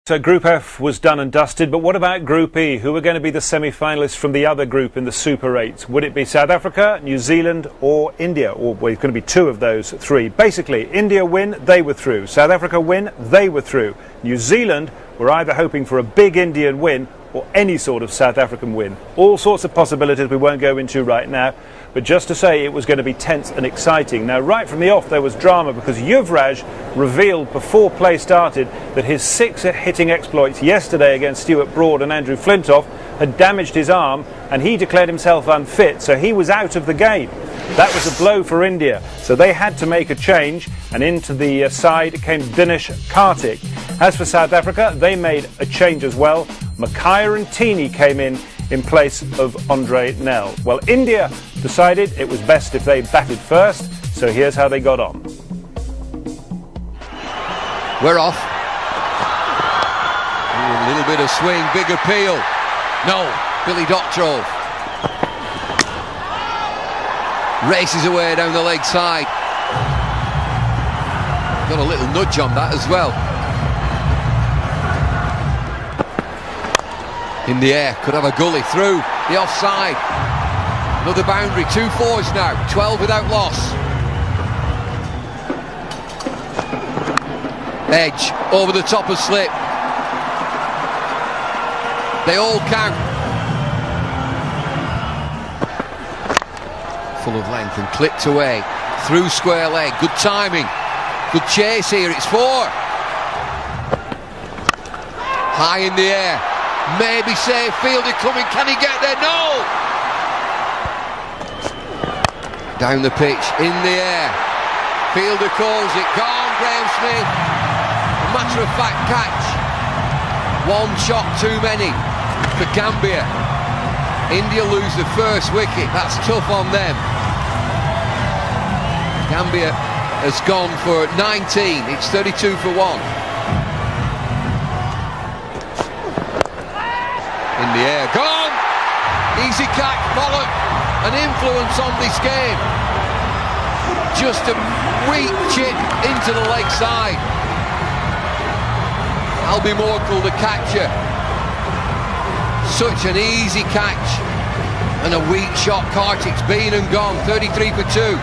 So Group F was done and dusted, but what about Group E? Who are going to be the semi-finalists from the other group in the Super 8? Would it be South Africa, New Zealand or India? Or well, it's going to be two of those three. Basically, India win, they were through. South Africa win, they were through. New Zealand were either hoping for a big Indian win or any sort of South African win. All sorts of possibilities we won't go into right now, but just to say it was going to be tense and exciting. Now, right from the off, there was drama because Yuvraj revealed before play started that his six-hitting exploits yesterday against Stuart Broad and Andrew Flintoff had damaged his arm, and he declared himself unfit, so he was out of the game. That was a blow for India, so they had to make a change, and into the side came Dinesh Karthik. As for South Africa, they made a change as well. Mackay and Teeny came in place of Andre Nell. Well, India decided it was best if they batted first, so here's how they got on. We're off. Ooh, a little bit of swing, big appeal. No, Billy Doctrove races away down the leg side. Got a little nudge on that as well. In the air, could have a gully through the offside. Another boundary, 2 fours now, 12 without loss. Edge over the top of slip. They all count. Full of length and clipped away through square leg. Good timing. Good chase here. It's 4. High in the air. Maybe safe. Fielder coming. Can he get there? No. Down the pitch. In the air. Fielder calls it. Gone. Graham Smith. A matter of fact catch. One shot too many for Gambia. India lose the first wicket. That's tough on them. Gambia has gone for 19. It's 32 for 1. In the air. Gone! Easy catch. Pollock. An influence on this game. Just a weak chip into the leg side. Albi Morkel the catcher. Such an easy catch and a weak shot. Karthik's been and gone. 33 for 2.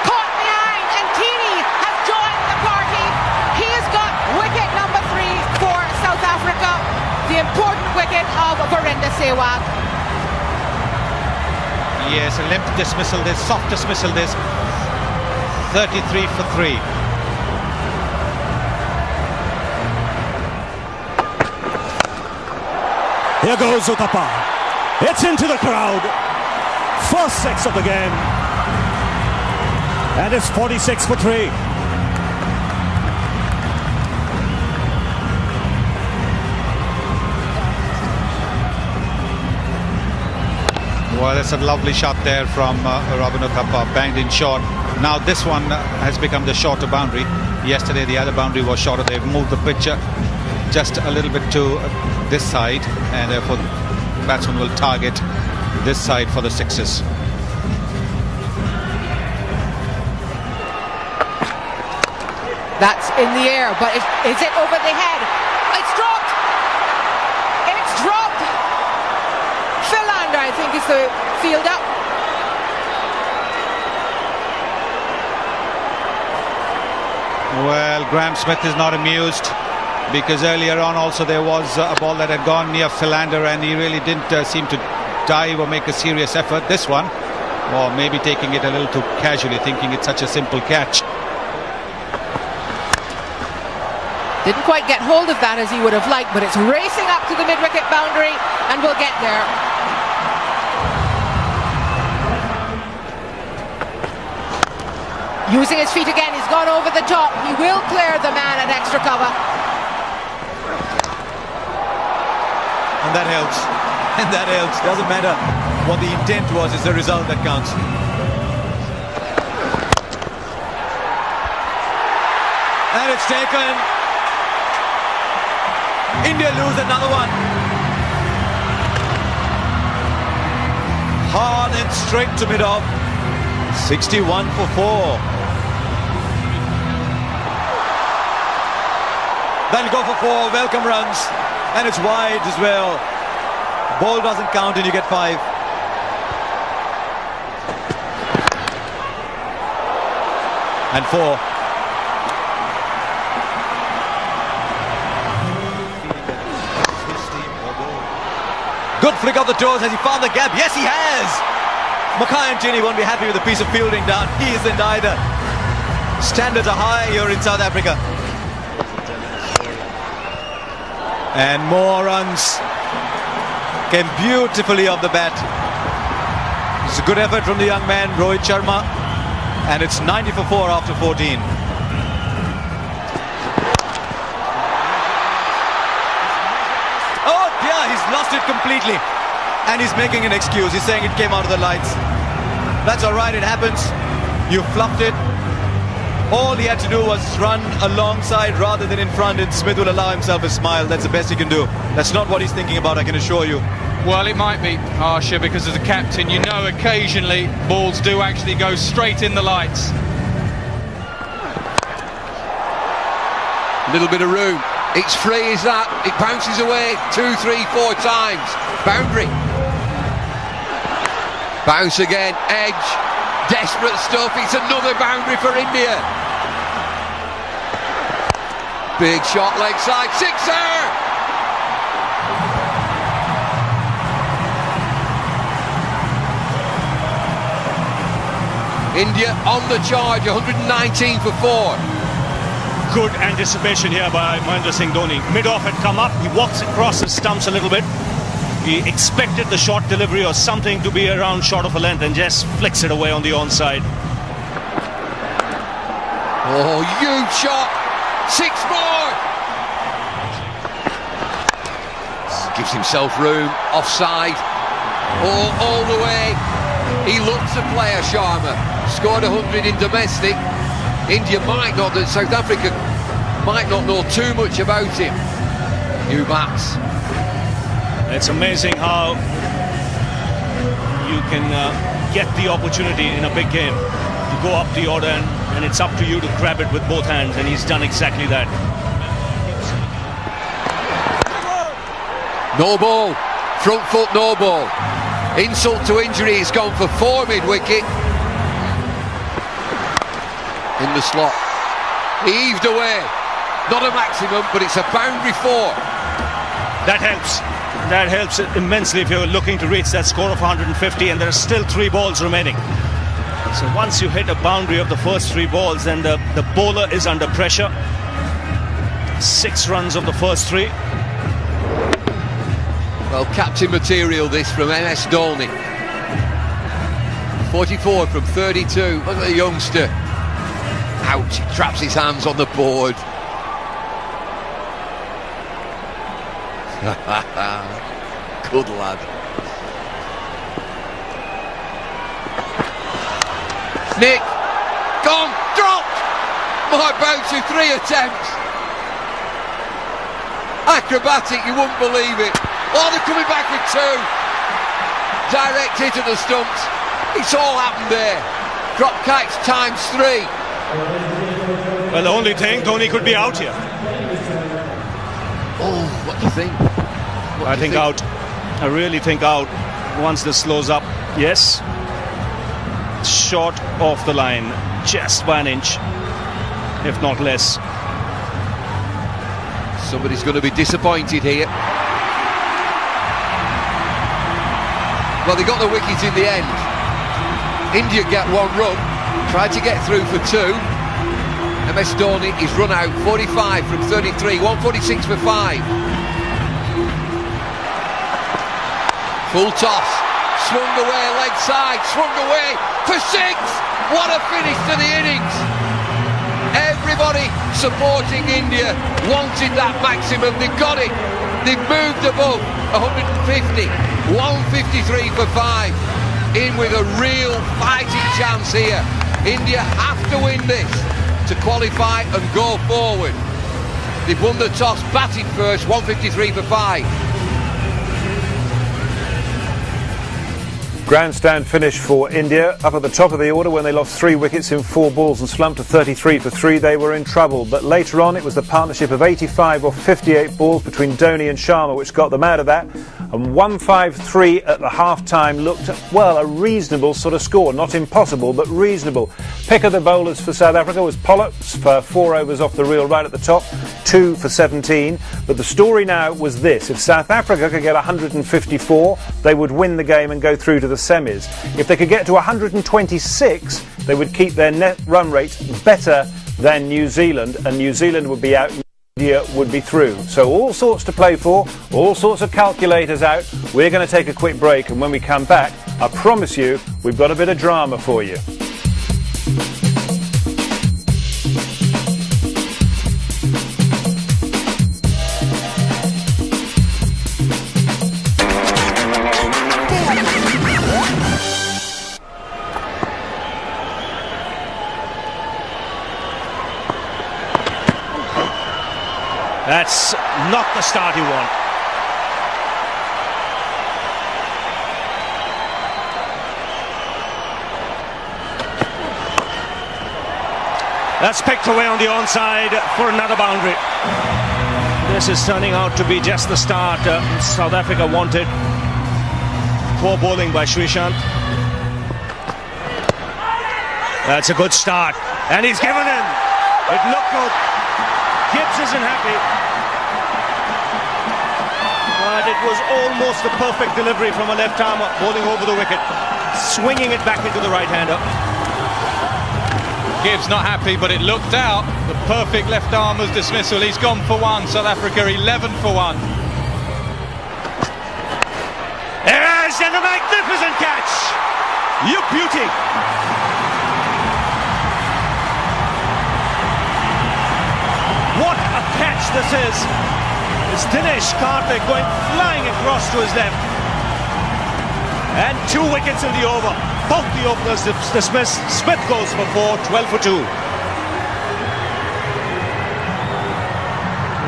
Caught behind, and Teeny has joined the party. He has got wicket number 3 for South Africa, the important wicket of Virender Sehwag. Yes, a limp dismissal this, soft dismissal this. 33 for 3. Here goes Uthappa. It's into the crowd. First 6 of the game. And it's 46 for 3. Well, that's a lovely shot there from Robin Uthappa, banged in short. Now this one has become the shorter boundary. Yesterday the other boundary was shorter. They've moved the pitcher just a little bit to this side, and therefore the batsman will target this side for the sixes. That's in the air, but is it over the head? It's dropped! It's dropped! Philander, I think, is the fielder. Well, Graham Smith is not amused, because earlier on also there was a ball that had gone near Philander and he really didn't seem to dive or make a serious effort. This one, or maybe taking it a little too casually, thinking it's such a simple catch. Didn't quite get hold of that as he would have liked, but it's racing up to the mid-wicket boundary and will get there. Using his feet again, he's gone over the top. He will clear the man at extra cover. And that helps. And that helps. Doesn't matter what the intent was, it's the result that counts. And it's taken. India lose another one. Hard and straight to mid-off. 61 for 4. They'll go for 4, welcome runs, and it's wide as well. Ball doesn't count and you get 5. And 4. Good flick of the toes. Has he found the gap? Yes, he has. Mackay and Gini won't be happy with a piece of fielding down. He isn't either. Standards are high here in South Africa. And more runs. Came beautifully off the bat. It's a good effort from the young man, Rohit Sharma. And it's 90 for 4 after 14. Oh dear, he's lost it completely. And he's making an excuse. He's saying it came out of the lights. That's all right, it happens. You fluffed it. All he had to do was run alongside rather than in front, and Smith will allow himself a smile. That's the best he can do. That's not what he's thinking about, I can assure you. Well, it might be harsher because as a captain, you know occasionally balls do actually go straight in the lights. A little bit of room. It's free as that. It bounces away 2, 3, 4 times. Boundary. Bounce again. Edge. Desperate stuff. It's another boundary for India. Big shot leg side. Sixer! India on the charge. 119 for 4. Good anticipation here by Mahendra Singh Dhoni. Mid-off had come up, he walks across his stumps a little bit. He expected the short delivery or something to be around short of a length and just flicks it away on the onside. Oh, huge shot! 6 more! Gives himself room, offside, all the way. He looks a player, Sharma. Scored 100 in domestic. India might not, South Africa might not know too much about him. New bats. It's amazing how you can get the opportunity in a big game to go up the order, and it's up to you to grab it with both hands, and he's done exactly that. No ball. Front foot, no ball. Insult to injury, he's gone for 4 mid-wicket. In the slot. Heaved away. Not a maximum, but it's a boundary 4. That helps. That helps immensely if you're looking to reach that score of 150, and there are still 3 balls remaining. So once you hit a boundary of the first 3 balls, then the bowler is under pressure. 6 runs of the first 3. Well, captain material this from MS Dhoni. 44 from 32. Look at the youngster. Ouch, he traps his hands on the board. Good lad. Nick, gone, dropped. My bounty, 3 attempts. Acrobatic, you wouldn't believe it. Oh, they're coming back with 2. Direct hit at the stumps. It's all happened there. Drop catch times 3. Well, the only thing, Dhoni could be out here. Oh, what do you think? I think out. I really think out once this slows up. Yes. Short off the line. Just by an inch. If not less. Somebody's going to be disappointed here. Well, they got the wicket in the end. India get 1 run. Tried to get through for 2. MS Dhoni is run out 45 from 33, 146 for 5. Full toss, swung away, leg side, swung away for 6. What a finish to the innings. Everybody supporting India wanted that maximum. They've got it. They've moved above 150, 153 for 5. In with a real fighting chance here. India have to win this to qualify and go forward. They've won the toss, batted first, 153 for 5. Grandstand finish for India, up at the top of the order when they lost 3 wickets in 4 balls and slumped to 33 for 3. They were in trouble, but later on it was the partnership of 85 or 58 balls between Dhoni and Sharma which got them out of that, and 153 at the half-time looked, well, a reasonable sort of score. Not impossible, but reasonable. Pick of the bowlers for South Africa was Pollops for 4 overs off the reel right at the top, 2 for 17. But the story now was this: if South Africa could get 154, they would win the game and go through to the semis. If they could get to 126, they would keep their net run rate better than New Zealand, and New Zealand would be out, India would be through. So all sorts to play for, all sorts of calculators out. We're going to take a quick break, and when we come back, I promise you, we've got a bit of drama for you. That's not the start he won. That's picked away on the onside for another boundary. This is turning out to be just the start South Africa wanted. Poor bowling by Srishant. That's a good start, and he's given in. It looked good. Gibbs isn't happy, but it was almost a perfect delivery from a left armer bowling over the wicket, swinging it back into the right-hander. Gibbs not happy, but it looked out. The perfect left armer's dismissal. He's gone for 1. South Africa 11 for 1. There is, and a magnificent catch. You beauty. What a catch this is. It's Dinesh Karthik going flying across to his left. And 2 wickets in the over. Both the openers dismissed. Smith goes for 4, 12 for 2.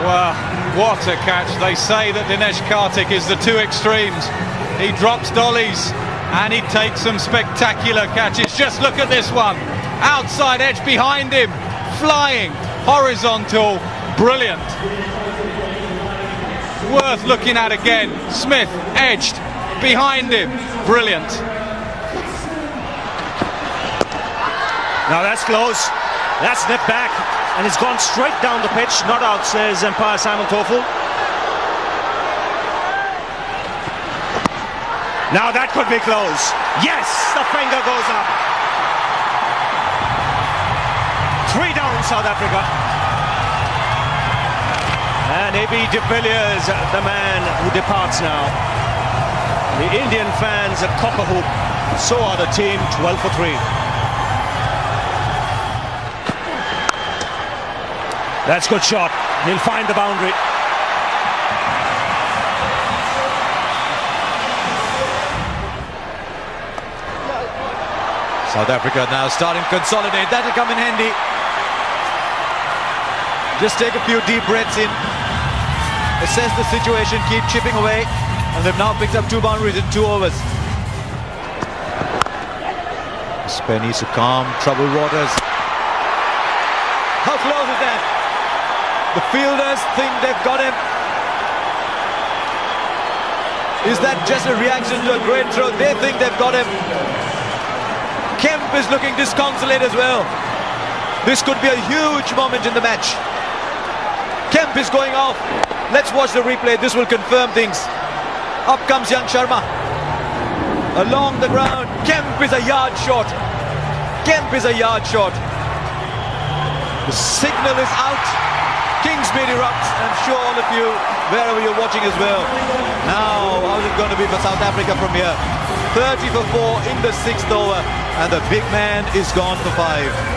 Wow, what a catch. They say that Dinesh Karthik is the 2 extremes. He drops dollies and he takes some spectacular catches. Just look at this one. Outside edge behind him. Flying. Horizontal, brilliant. Worth looking at again. Smith edged behind him, brilliant. Now that's close. That's nipped back, and it's gone straight down the pitch, not out, says Empire Simon Toffel. Now that could be close. Yes, the finger goes up. 3 down South Africa. And A.B. de Villiers, the man who departs now. The Indian fans at cock-a-hoop. So are the team, 12 for 3. That's good shot. He'll find the boundary. South Africa now starting to consolidate. That'll come in handy. Just take a few deep breaths in, assess the situation, keep chipping away, and they've now picked up 2 boundaries in 2 overs. Spare needs to calm troubled waters. How close is that? The fielders think they've got him. Is that just a reaction to a great throw? They think they've got him. Kemp is looking disconsolate as well. This could be a huge moment in the match. Kemp is going off. Let's watch the replay. This will confirm things. Up comes young Sharma. Along the ground. Kemp is a yard short. Kemp is a yard short. The signal is out. Kingsmead erupts. I'm sure all of you, wherever you're watching as well. Now, how's it going to be for South Africa from here? 30 for 4 in the 6th over. And the big man is gone for 5.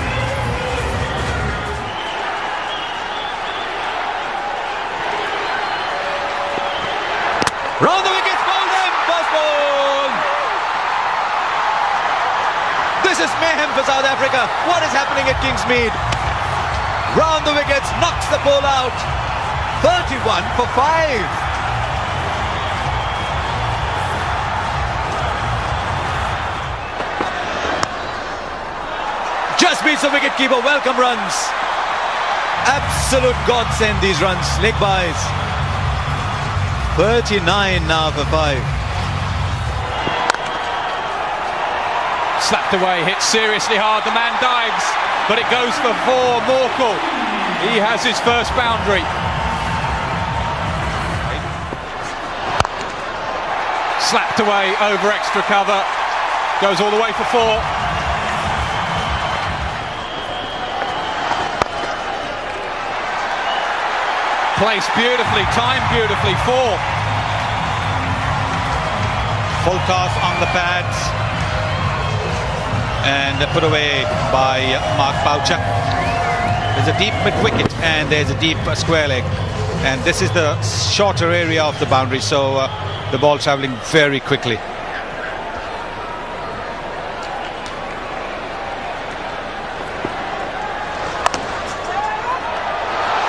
Round the wickets, bowled him, first ball. This is mayhem for South Africa. What is happening at Kingsmead? Round the wickets, knocks the ball out. 31 for 5. Just beats the wicketkeeper. Welcome runs. Absolute godsend, these runs. Leg buys. 39 now for 5. Slapped away, hit seriously hard. The man dives, but it goes for 4. Morkel. He has his first boundary. Slapped away over extra cover. Goes all the way for 4. Placed beautifully, timed beautifully, 4. Full toss on the pads. And put away by Mark Boucher. There's a deep mid-wicket and there's a deep square leg. And this is the shorter area of the boundary, so the ball travelling very quickly.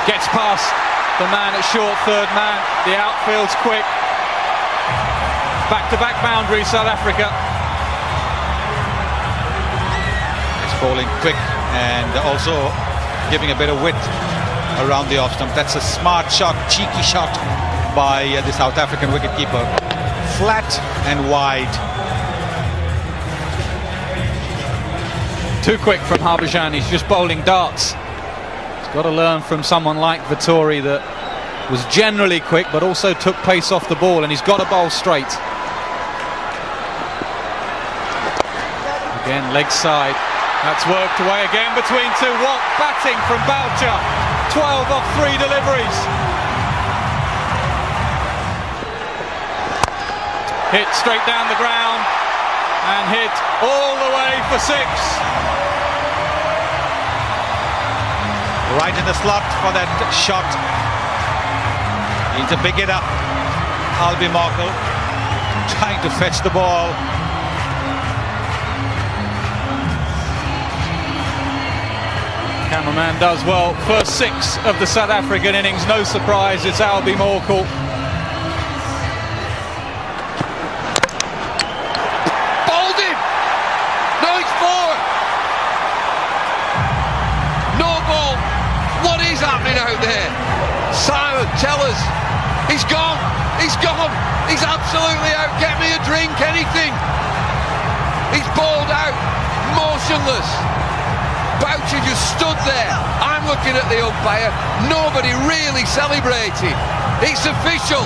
Gets past the man at short, third man. The outfield's quick. Back-to-back boundaries, South Africa. It's bowling quick and also giving a bit of width around the off stump. That's a smart shot, cheeky shot by the South African wicketkeeper. Flat and wide. Too quick from Harbhajan. He's just bowling darts. Got to learn from someone like Vittori that was generally quick but also took pace off the ball, and he's got to bowl straight. Again, leg side. That's worked away again between 2. What batting from Boucher. 12 off 3 deliveries. Hit straight down the ground and hit all the way for 6. Right in the slot for that shot. Needs a big hitter. Albie Morkel trying to fetch the ball. Cameraman does well. First 6 of the South African innings. No surprise, it's Albie Morkel. Bowled him! No, it's 4! No ball! What is happening out there? Simon, tell us. He's gone. He's gone. He's absolutely out. Get me a drink, anything. He's bowled out. Motionless. Boucher just stood there. I'm looking at the umpire. Nobody really celebrated. It's official.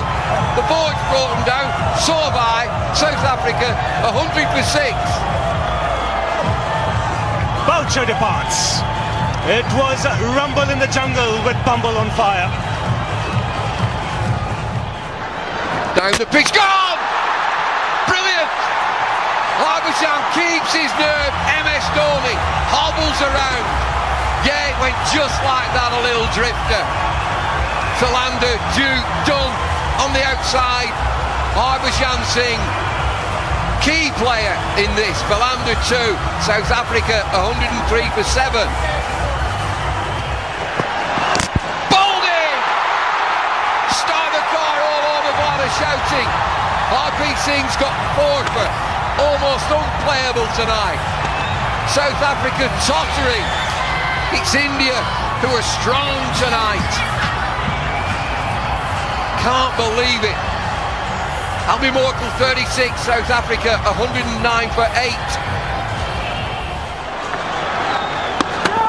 The board's brought him down. So have I. South Africa, 100 for 6. Boucher departs. It was rumble in the jungle with Bumble on fire. Down the pitch, gone! Brilliant! Harbhajan keeps his nerve. MS Dhoni hobbles around. Yeah, it went just like that, a little drifter. Philander, Duke, done on the outside. Harbhajan Singh, key player in this. Philander 2, South Africa 103 for 7. Shouting. Harpreet Singh's got 4 for almost unplayable tonight. South Africa tottering. It's India who are strong tonight. Can't believe it. Albie Morkel 36, South Africa 109 for 8.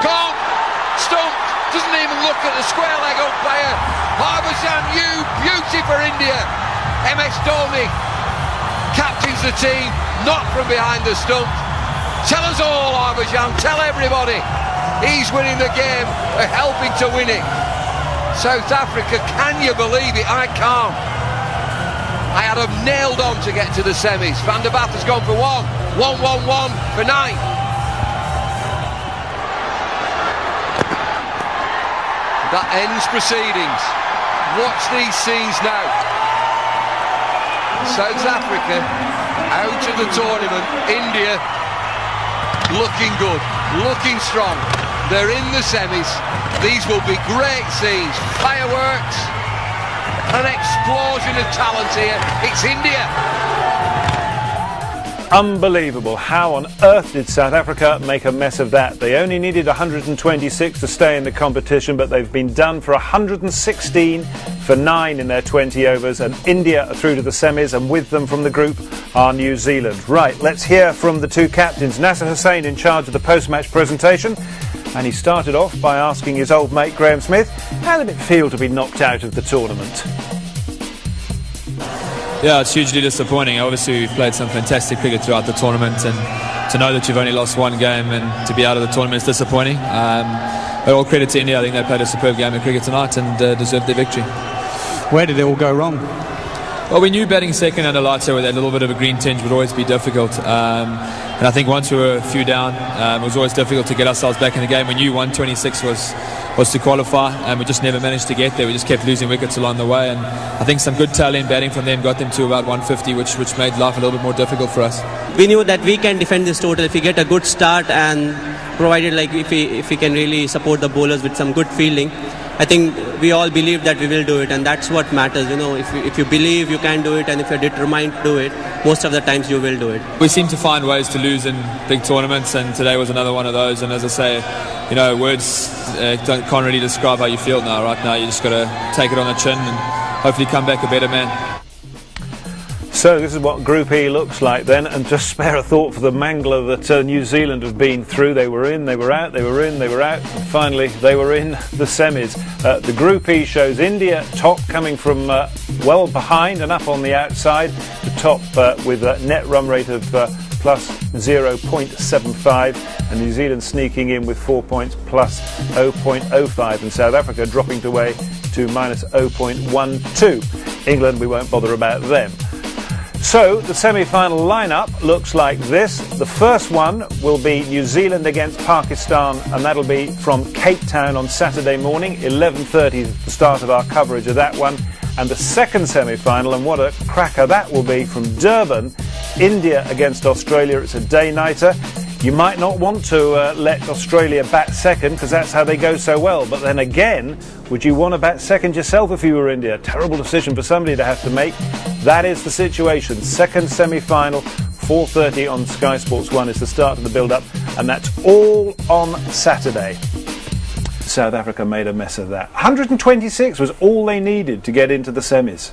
Gone. Stumped. Doesn't even look at the square leg umpire. Harbhajan, you beauty for India. MS Dhoni captains the team, not from behind the stump. Tell us all, Harbhajan, tell everybody. He's winning the game, helping to win it. South Africa, can you believe it? I can't. I had them nailed on to get to the semis. Van der Vaart has gone for 1. 1-1-1 for 9. That ends proceedings. Watch these scenes now. South Africa out of the tournament. India looking good, looking strong. They're in the semis. These will be great scenes. Fireworks, an explosion of talent here. It's India. Unbelievable. How on earth did South Africa make a mess of that? They only needed 126 to stay in the competition, but they've been done for 116 for 9 in their 20 overs, and India are through to the semis, and with them from the group are New Zealand. Right, let's hear from the two captains. Nasser Hussain in charge of the post-match presentation, and he started off by asking his old mate Graham Smith, how did it feel to be knocked out of the tournament? Yeah, it's hugely disappointing. Obviously, we've played some fantastic cricket throughout the tournament, and to know that you've only lost one game and to be out of the tournament is disappointing. But all credit to India. I think they played a superb game of cricket tonight and deserved their victory. Where did it all go wrong? Well, we knew batting second under lights with that little bit of a green tinge would always be difficult. And I think once we were a few down, it was always difficult to get ourselves back in the game. We knew 126 was to qualify, and we just never managed to get there. We just kept losing wickets along the way, and I think some good tail-end batting from them got them to about 150, which made life a little bit more difficult for us. We knew that we can defend this total if we get a good start, and provided if we can really support the bowlers with some good fielding. I think we all believe that we will do it, and that's what matters. You know, if you believe you can do it, and if you're determined to do it, most of the times you will do it. We seem to find ways to lose in big tournaments, and today was another one of those. And as I say, you know, words can't really describe how you feel now. Right now, you just got to take it on the chin and hopefully come back a better man. So this is what Group E looks like then, and just spare a thought for the mangler that New Zealand have been through. They were in, they were out, they were in, they were out, and finally they were in the semis. The Group E shows India top, coming from well behind and up on the outside. The top with a net run rate of plus 0.75, and New Zealand sneaking in with 4 points plus 0.05, and South Africa dropping away to minus 0.12. England, we won't bother about them. So the semi-final lineup looks like this. The first one will be New Zealand against Pakistan, and that'll be from Cape Town on Saturday morning, 11:30 is the start of our coverage of that one. And the second semi-final, and what a cracker that will be, from Durban, India against Australia. It's a day-nighter. You might not want to let Australia bat second, because that's how they go so well. But then again, would you want to bat second yourself if you were India? Terrible decision for somebody to have to make. That is the situation. Second semi-final, 4:30 on Sky Sports 1 is the start of the build-up, and that's all on Saturday. South Africa made a mess of that. 126 was all they needed to get into the semis.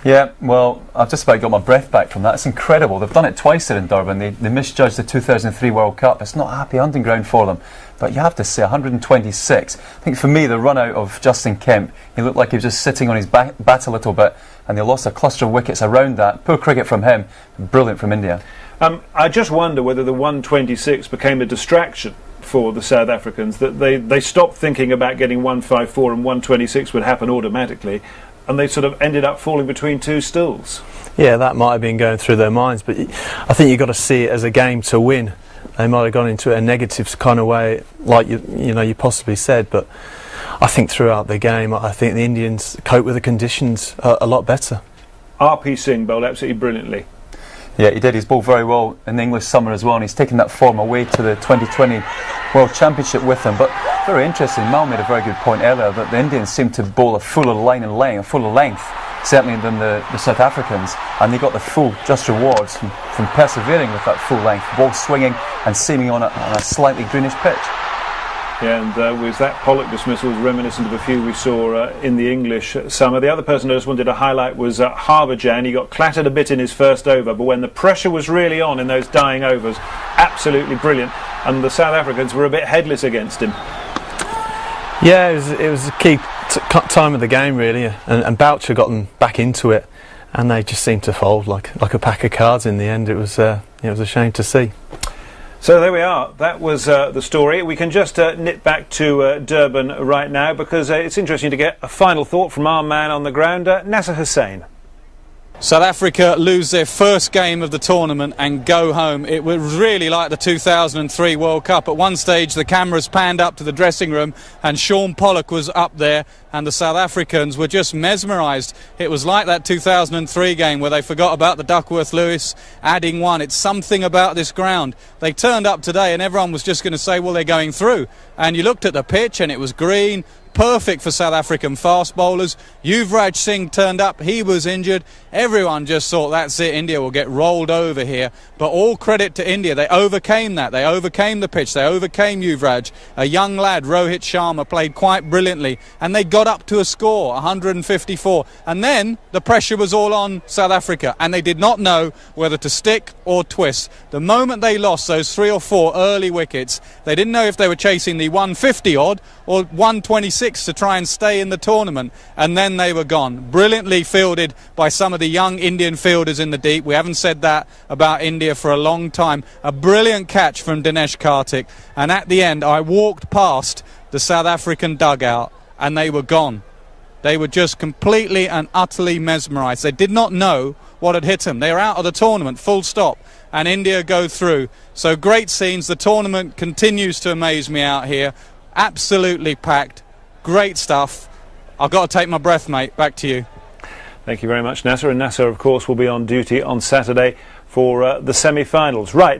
Yeah, well, I've just about got my breath back from that. It's incredible. They've done it twice there in Durban. They misjudged the 2003 World Cup. It's not a happy hunting ground for them. But you have to say, 126. I think for me, the run out of Justin Kemp, he looked like he was just sitting on his bat a little bit, and they lost a cluster of wickets around that. Poor cricket from him. Brilliant from India. I just wonder whether the 126 became a distraction for the South Africans, that they stopped thinking about getting 154 and 126 would happen automatically, and they sort of ended up falling between two stools. Yeah, that might have been going through their minds, but I think you've got to see it as a game to win. They might have gone into it a negative kind of way, like you possibly said, but I think throughout the game, I think the Indians cope with the conditions a lot better. RP Singh bowled absolutely brilliantly. Yeah, he did. He's bowled very well in the English summer as well, and he's taken that form away to the 2020 World Championship with him. But very interesting, Mal made a very good point earlier that the Indians seem to bowl a fuller line and length, a fuller length, certainly than the South Africans, and they got the full just rewards from persevering with that full length, ball swinging and seaming on a slightly greenish pitch. Yeah, and with that Pollock dismissal was reminiscent of a few we saw in the English summer. The other person I just wanted to highlight was Harbhajan. He got clattered a bit in his first over, but when the pressure was really on in those dying overs, absolutely brilliant. And the South Africans were a bit headless against him. Yeah, it was a key time of the game, really, and Boucher got them back into it, and they just seemed to fold like a pack of cards in the end. It was a shame to see. So there we are. That was the story. We can just nip back to Durban right now, because it's interesting to get a final thought from our man on the ground, Nasser Hussain. South Africa lose their first game of the tournament and go home. It was really like the 2003 World Cup. At one stage, the cameras panned up to the dressing room and Sean Pollock was up there, and the South Africans were just mesmerised. It was like that 2003 game where they forgot about the Duckworth-Lewis adding one. It's something about this ground. They turned up today and everyone was just going to say, well, they're going through. And you looked at the pitch and it was green, perfect for South African fast bowlers. Yuvraj Singh turned up, he was injured. Everyone just thought, that's it, India will get rolled over here. But all credit to India, they overcame that. They overcame the pitch, they overcame Yuvraj. A young lad, Rohit Sharma, played quite brilliantly, and they got up to a score, 154. And then the pressure was all on South Africa, and they did not know whether to stick or twist. The moment they lost those 3 or 4 early wickets, they didn't know if they were chasing the 150 odd or 126 to try and stay in the tournament, and then they were gone. Brilliantly fielded by some of the young Indian fielders in the deep. We haven't said that about India for a long time. A brilliant catch from Dinesh Karthik, and at the end I walked past the South African dugout and they were gone. They were just completely and utterly mesmerised. They did not know what had hit them. They were out of the tournament, full stop, and India go through. So great scenes. The tournament continues to amaze me out here. Absolutely packed. Great stuff. I've got to take my breath, mate. Back to you. Thank you very much, Nasser. And Nasser, of course, will be on duty on Saturday for the semi-finals. Right.